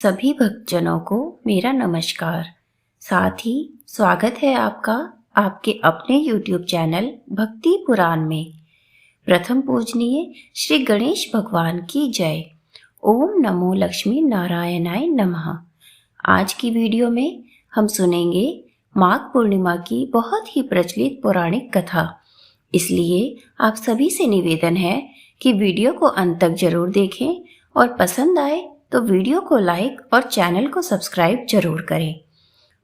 सभी भक्तजनों को मेरा नमस्कार। साथ ही स्वागत है आपका आपके अपने YouTube चैनल भक्ति पुराण में। प्रथम पूजनीय श्री गणेश भगवान की जय। ओम नमो लक्ष्मी नारायणाय नमः। आज की वीडियो में हम सुनेंगे माघ पूर्णिमा की बहुत ही प्रचलित पौराणिक कथा। इसलिए आप सभी से निवेदन है कि वीडियो को अंत तक जरूर देखें और पसंद आए तो वीडियो को लाइक और चैनल को सब्सक्राइब जरूर करें।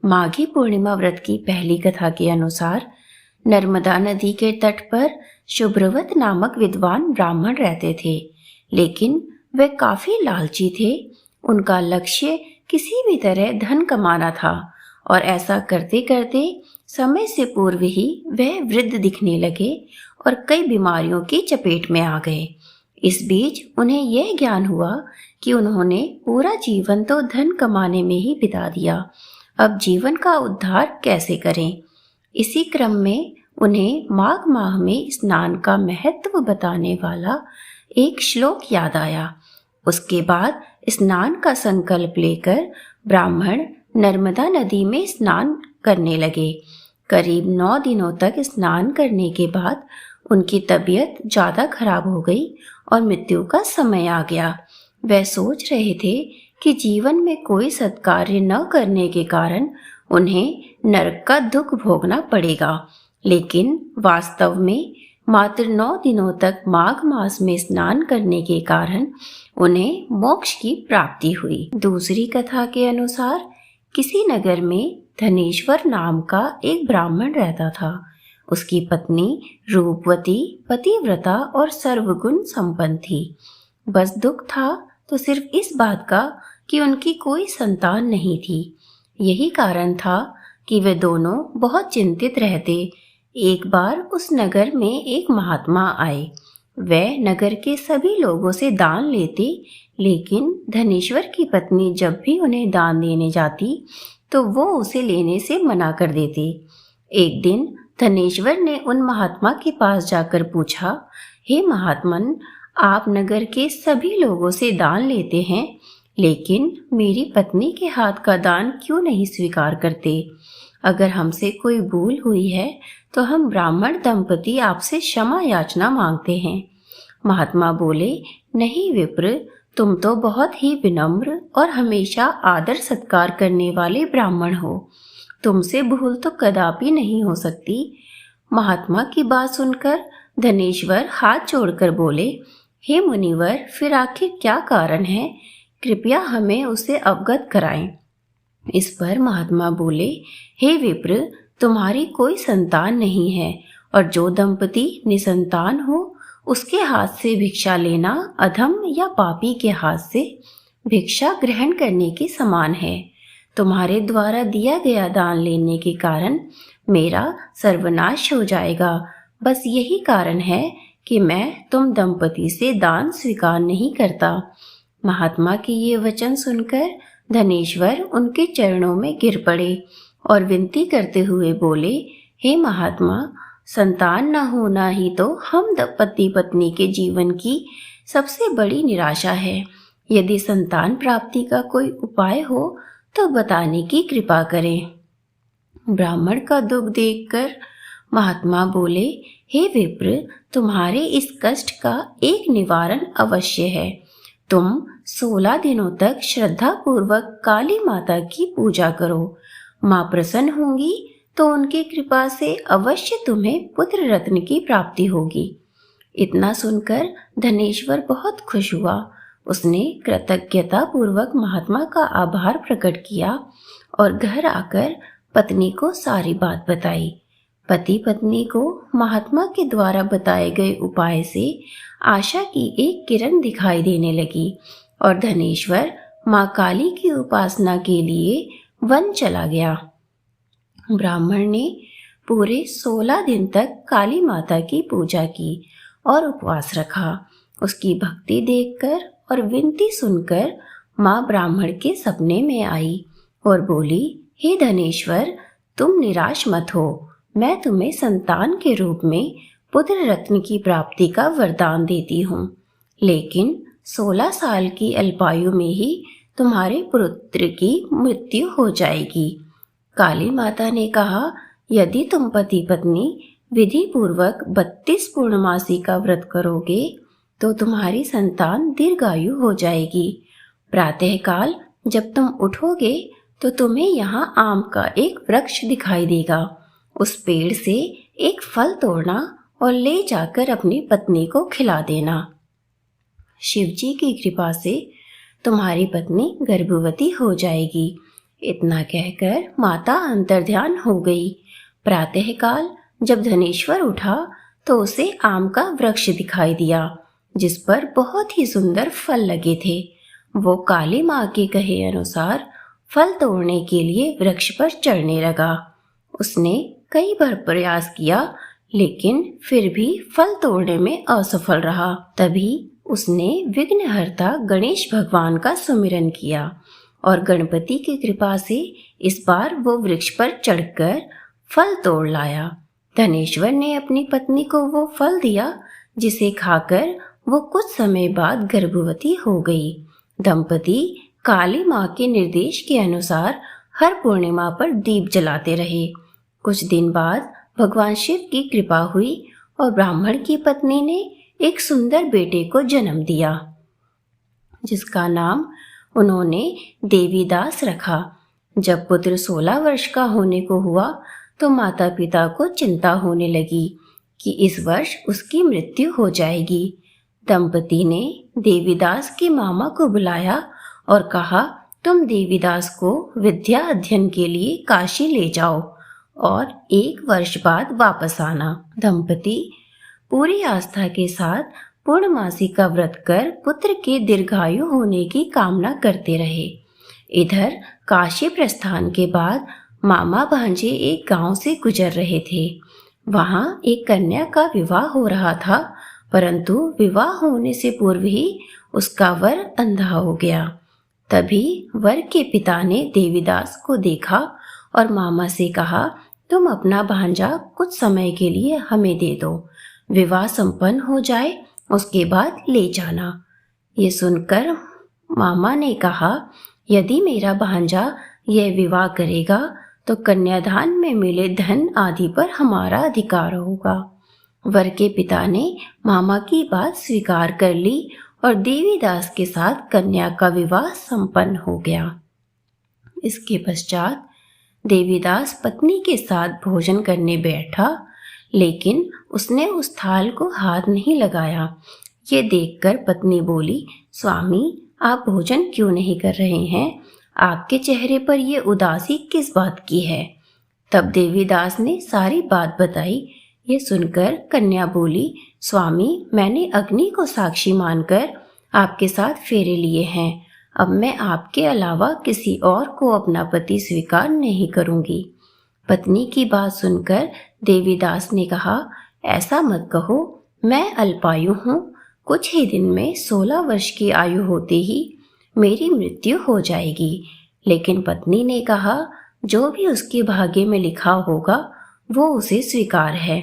माघी पूर्णिमा व्रत की पहली कथा के अनुसार नर्मदा नदी के तट पर शुभ्रवत नामक विद्वान ब्राह्मण रहते थे, लेकिन वे काफी लालची थे। उनका लक्ष्य किसी भी तरह धन कमाना था और ऐसा करते करते समय से पूर्व ही वह वृद्ध दिखने लगे और कई बीमारियों की चपेट में आ गए। इस बीच उन्हें यह ज्ञान हुआ कि उन्होंने पूरा जीवन तो धन कमाने में ही बिता दिया, अब जीवन का उद्धार कैसे करें। इसी क्रम में उन्हें माघ माह में स्नान का महत्व बताने वाला एक श्लोक याद आया। उसके बाद स्नान का संकल्प लेकर ब्राह्मण नर्मदा नदी में स्नान करने लगे। करीब 9 दिनों तक स्नान करने के बाद उनकी तबीयत ज्यादा खराब हो गई और मृत्यु का समय आ गया। वह सोच रहे थे कि जीवन में कोई सत्कार्य न करने के कारण उन्हें नरक का दुख भोगना पड़ेगा, लेकिन वास्तव में मात्र 9 दिनों तक माघ मास में स्नान करने के कारण उन्हें मोक्ष की प्राप्ति हुई। दूसरी कथा के अनुसार किसी नगर में धनेश्वर नाम का एक ब्राह्मण रहता था। उसकी पत्नी रूपवती, पतिव्रता और सर्वगुण संपन्न थी। बस दुख था तो सिर्फ इस बात का कि उनकी कोई संतान नहीं थी। यही कारण था कि वे दोनों बहुत चिंतित रहते। एक बार उस नगर में एक महात्मा आए। वह नगर के सभी लोगों से दान लेते, लेकिन धनेश्वर की पत्नी जब भी उन्हें दान देने जाती तो वो उसे लेने से मना कर देते। एक दिन धनेश्वर ने उन महात्मा के पास जाकर पूछा, हे महात्मन, आप नगर के सभी लोगों से दान लेते हैं, लेकिन मेरी पत्नी के हाथ का दान क्यों नहीं स्वीकार करते? अगर हमसे कोई भूल हुई है तो हम ब्राह्मण दंपति आपसे क्षमा याचना मांगते हैं। महात्मा बोले, नहीं विप्र, तुम तो बहुत ही विनम्र और हमेशा आदर सत्कार करने वाले ब्राह्मण हो। तुमसे भूल तो कदापि नहीं हो सकती। महात्मा की बात सुनकर धनेश्वर हाथ जोड़कर बोले, हे मुनिवर, फिर आखिर क्या कारण है? कृपया हमें उसे अवगत कराएं। इस पर महात्मा बोले, हे विप्र, तुम्हारी कोई संतान नहीं है और जो दंपति निसंतान हो उसके हाथ से भिक्षा लेना अधम या पापी के हाथ से भिक्षा ग्रहण करने के समान है। तुम्हारे द्वारा दिया गया दान लेने के कारण मेरा सर्वनाश हो जाएगा। बस यही कारण है कि मैं तुम दंपति से दान स्वीकार नहीं करता। महात्मा के ये वचन सुनकर धनेश्वर उनके चरणों में गिर पड़े और विनती करते हुए बोले, हे महात्मा, संतान न होना ही तो हम पति पत्नी के जीवन की सबसे बड़ी निराशा है। यदि संतान प्राप्ति का कोई उपाय हो तो बताने की कृपा करें। ब्राह्मण का दुख देखकर महात्मा बोले, हे विप्र, तुम्हारे इस कष्ट का एक निवारण अवश्य है। तुम 16 दिनों तक श्रद्धा पूर्वक काली माता की पूजा करो। माँ प्रसन्न होंगी तो उनकी कृपा से अवश्य तुम्हें पुत्र रत्न की प्राप्ति होगी। इतना सुनकर धनेश्वर बहुत खुश हुआ। उसने कृतज्ञता पूर्वक महात्मा का आभार प्रकट किया और घर आकर पत्नी को सारी बात बताई। पति पत्नी को महात्मा के द्वारा बताए गए उपाय से आशा की एक किरण दिखाई देने लगी और धनेश्वर माँ काली की उपासना के लिए वन चला गया। ब्राह्मण ने पूरे 16 दिन तक काली माता की पूजा की और उपवास रखा। उसकी भक्ति देखकर और विनती सुनकर माँ ब्राह्मण के सपने में आई और बोली, हे धनेश्वर, तुम निराश मत हो। मैं तुम्हें संतान के रूप में पुत्र रत्न की प्राप्ति का वरदान देती हूँ, लेकिन 16 साल की अल्पायु में ही तुम्हारे पुत्र की मृत्यु हो जाएगी। काली माता ने कहा, यदि तुम पति पत्नी विधि पूर्वक 32 पूर्णमासी का व्रत करोगे तो तुम्हारी संतान दीर्घायु हो जाएगी। प्रातःकाल जब तुम उठोगे तो तुम्हें यहाँ आम का एक वृक्ष दिखाई देगा। उस पेड़ से एक फल तोड़ना और ले जाकर अपनी पत्नी को खिला देना। शिवजी की कृपा से तुम्हारी पत्नी गर्भवती हो जाएगी। इतना कहकर माता अंतर्ध्यान हो गई। प्रातःकाल जब धनेश्वर उठा तो उसे आम का वृक्ष दिखाई दिया जिस पर बहुत ही सुंदर फल लगे थे। वो काली माँ के कहे अनुसार फल तोड़ने के लिए वृक्ष पर चढ़ने लगा। उसने कई बार प्रयास किया लेकिन फिर भी फल तोड़ने में असफल रहा। तभी उसने विघ्नहर्ता गणेश भगवान का सुमिरन किया और गणपति की कृपा से इस बार वो वृक्ष पर चढ़कर फल तोड़ लाया। धनेश्वर ने अपनी पत्नी को वो फल दिया जिसे खाकर वो कुछ समय बाद गर्भवती हो गई। दंपति काली माँ के निर्देश के अनुसार हर पूर्णिमा पर दीप जलाते रहे। कुछ दिन बाद भगवान शिव की कृपा हुई और ब्राह्मण की पत्नी ने एक सुंदर बेटे को जन्म दिया जिसका नाम उन्होंने देवीदास रखा। जब पुत्र 16 वर्ष का होने को हुआ तो माता पिता को चिंता होने लगी कि इस वर्ष उसकी मृत्यु हो जाएगी। दंपति ने देवीदास के मामा को बुलाया और कहा, तुम देवीदास को विद्या अध्ययन के लिए काशी ले जाओ और 1 वर्ष बाद वापस आना। दंपति पूरी आस्था के साथ पूर्णमासी का व्रत कर पुत्र के दीर्घायु होने की कामना करते रहे। इधर काशी प्रस्थान के बाद मामा भांजे एक गांव से गुजर रहे थे। वहां एक कन्या का विवाह हो रहा था, परंतु विवाह होने से पूर्व ही उसका वर अंधा हो गया। तभी वर के पिता ने देवीदास को देखा और मामा से कहा, तुम अपना भांजा कुछ समय के लिए हमें दे दो, विवाह संपन्न हो जाए उसके बाद ले जाना। ये सुनकर मामा ने कहा, यदि मेरा भांजा यह विवाह करेगा तो कन्यादान में मिले धन आदि पर हमारा अधिकार होगा। वर के पिता ने मामा की बात स्वीकार कर ली और देवीदास के साथ कन्या का विवाह संपन्न हो गया। इसके पश्चात देवीदास पत्नी के साथ भोजन करने बैठा, लेकिन उसने उस थाल को हाथ नहीं लगाया। ये देखकर पत्नी बोली, स्वामी आप भोजन क्यों नहीं कर रहे हैं? आपके चेहरे पर ये उदासी किस बात की है? तब देवीदास ने सारी बात बताई। ये सुनकर कन्या बोली, स्वामी मैंने अग्नि को साक्षी मानकर आपके साथ फेरे लिए हैं। अब मैं आपके अलावा किसी और को अपना पति स्वीकार नहीं करूंगी। पत्नी की बात सुनकर देवीदास ने कहा, ऐसा मत कहो, मैं अल्पायु हूँ। कुछ ही दिन में 16 वर्ष की आयु होते ही मेरी मृत्यु हो जाएगी। लेकिन पत्नी ने कहा, जो भी उसके भाग्य में लिखा होगा वो उसे स्वीकार है।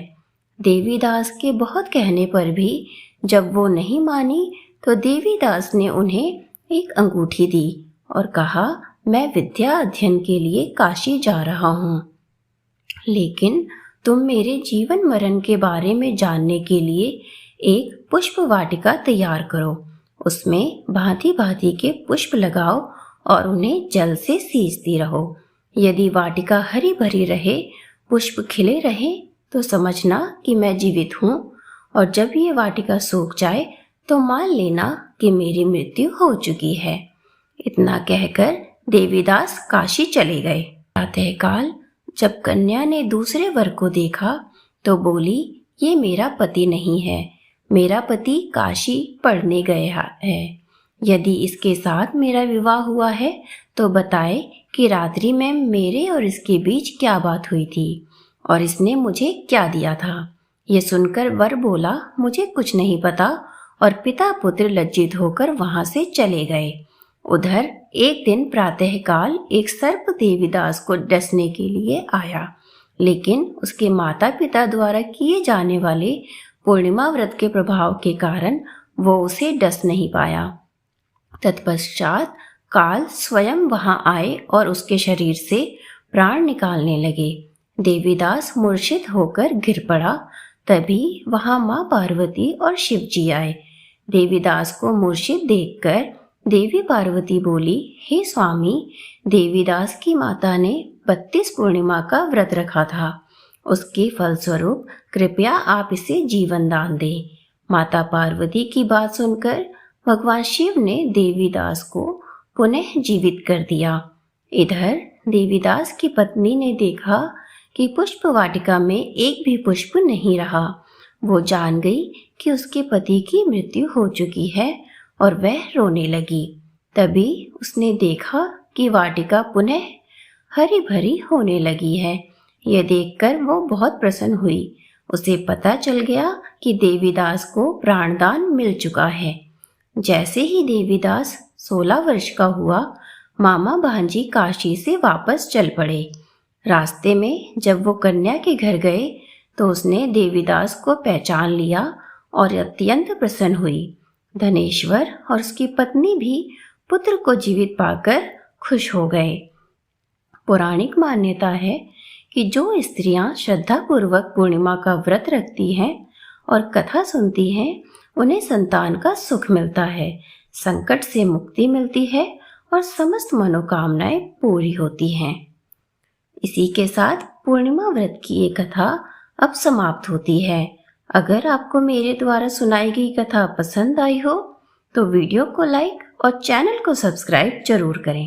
देवीदास के बहुत कहने पर भी जब वो नहीं मानी तो देवीदास ने उन्हें एक अंगूठी दी और कहा, मैं विद्या अध्ययन के लिए काशी जा रहा हूँ, लेकिन तुम मेरे जीवन मरण के बारे में जानने के लिए एक पुष्प वाटिका तैयार करो। उसमें भांति भांति के पुष्प लगाओ और उन्हें जल से सींचती रहो। यदि वाटिका हरी भरी रहे, पुष्प खिले रहे तो समझना कि मैं जीवित हूँ, और जब ये वाटिका सूख जाए तो मान लेना कि मेरी मृत्यु हो चुकी है। इतना कहकर देवीदास काशी चले गए। प्रातःकाल जब कन्या ने दूसरे वर को देखा तो बोली, ये मेरा पति नहीं है, मेरा पति काशी पढ़ने गया है। यदि इसके साथ मेरा विवाह हुआ है तो बताए कि रात्रि में मेरे और इसके बीच क्या बात हुई थी और इसने मुझे क्या दिया था। ये सुनकर वर बोला, मुझे कुछ नहीं पता, और पिता पुत्र लज्जित होकर वहां से चले गए। उधर एक दिन प्रातःकाल एक सर्प देवीदास को डसने के लिए आया, लेकिन उसके माता पिता द्वारा किए जाने वाले पूर्णिमा व्रत के प्रभाव के कारण वो उसे डस नहीं पाया। तत्पश्चात काल स्वयं वहां आए और उसके शरीर से प्राण निकालने लगे। देवीदास मूर्छित होकर गिर पड़ा। तभी वहां मां पार्वती और शिव जी आए। देवीदास को मूर्छित देखकर देवी पार्वती बोली, हे स्वामी, देवीदास की माता ने 32 पूर्णिमा का व्रत रखा था। उसके फलस्वरूप कृपया आप इसे जीवन दान दें। माता पार्वती की बात सुनकर भगवान शिव ने देवीदास को पुनः जीवित कर दिया। इधर देवीदास की पत्नी ने देखा कि पुष्प वाटिका में एक भी पुष्प नहीं रहा। वो जान गई कि उसके पति की मृत्यु हो चुकी है और वह रोने लगी। तभी उसने देखा कि वाटिका पुनः हरी भरी होने लगी है। यह देखकर वो बहुत प्रसन्न हुई। उसे पता चल गया कि देवीदास को प्राणदान मिल चुका है। जैसे ही देवीदास 16 वर्ष का हुआ, मामा भांजी काशी से वापस चल पड़े। रास्ते में जब वो कन्या के घर गए तो उसने देवीदास को पहचान लिया और अत्यंत प्रसन्न हुई। धनेश्वर और उसकी पत्नी भी पुत्र को जीवित पाकर खुश हो गए। पौराणिक मान्यता है कि जो स्त्रियां श्रद्धापूर्वक पूर्णिमा का व्रत रखती हैं और कथा सुनती हैं, उन्हें संतान का सुख मिलता है, संकट से मुक्ति मिलती है और समस्त मनोकामनाएं पूरी होती हैं। इसी के साथ पूर्णिमा व्रत की ये कथा अब समाप्त होती है। अगर आपको मेरे द्वारा सुनाई गई कथा पसंद आई हो तो वीडियो को लाइक और चैनल को सब्सक्राइब जरूर करें।